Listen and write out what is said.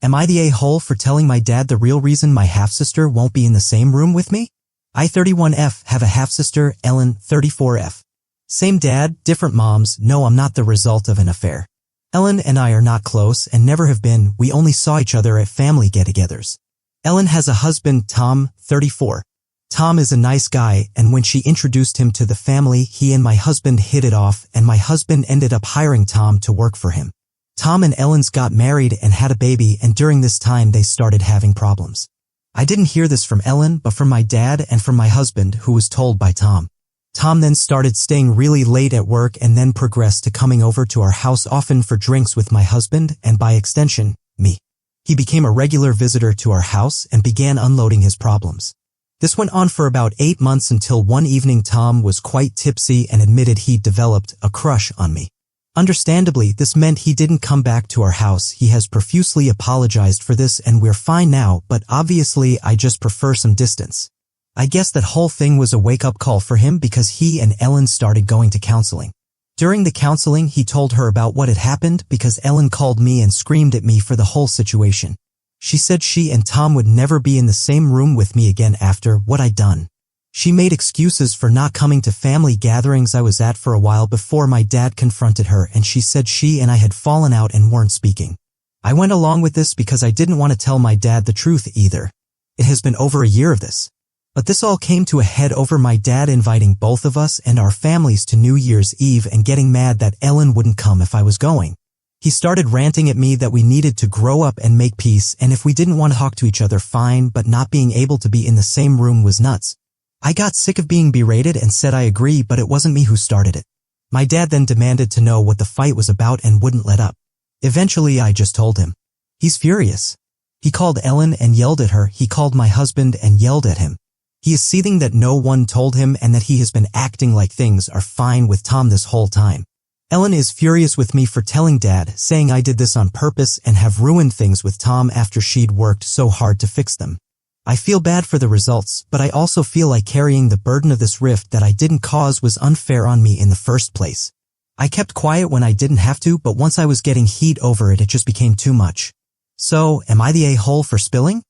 Am I the a-hole for telling my dad the real reason my half-sister won't be in the same room with me? I 31F have a half-sister, Ellen 34F. Same dad, different moms. No, I'm not the result of an affair. Ellen and I are not close and never have been. We only saw each other at family get-togethers. Ellen has a husband, Tom, 34. Tom is a nice guy, and when she introduced him to the family, he and my husband hit it off, and my husband ended up hiring Tom to work for him. Tom and Ellen's got married and had a baby, and during this time they started having problems. I didn't hear this from Ellen, but from my dad and from my husband, who was told by Tom. Tom then started staying really late at work and then progressed to coming over to our house often for drinks with my husband and, by extension, me. He became a regular visitor to our house and began unloading his problems. This went on for about 8 months until one evening Tom was quite tipsy and admitted he'd developed a crush on me. Understandably, this meant he didn't come back to our house. He has profusely apologized for this and we're fine now, but obviously I just prefer some distance. I guess that whole thing was a wake-up call for him because he and Ellen started going to counseling. During the counseling, he told her about what had happened because Ellen called me and screamed at me for the whole situation. She said she and Tom would never be in the same room with me again after what I'd done. She made excuses for not coming to family gatherings I was at for a while before my dad confronted her, and she said she and I had fallen out and weren't speaking. I went along with this because I didn't want to tell my dad the truth either. It has been over a year of this. But this all came to a head over my dad inviting both of us and our families to New Year's Eve and getting mad that Ellen wouldn't come if I was going. He started ranting at me that we needed to grow up and make peace, and if we didn't want to talk to each other, fine, but not being able to be in the same room was nuts. I got sick of being berated and said I agree, but it wasn't me who started it. My dad then demanded to know what the fight was about and wouldn't let up. Eventually I just told him. He's furious. He called Ellen and yelled at her. He called my husband and yelled at him. He is seething that no one told him and that he has been acting like things are fine with Tom this whole time. Ellen is furious with me for telling Dad, saying I did this on purpose and have ruined things with Tom after she'd worked so hard to fix them. I feel bad for the results, but I also feel like carrying the burden of this rift that I didn't cause was unfair on me in the first place. I kept quiet when I didn't have to, but once I was getting heat over it, it just became too much. So, am I the a-hole for spilling?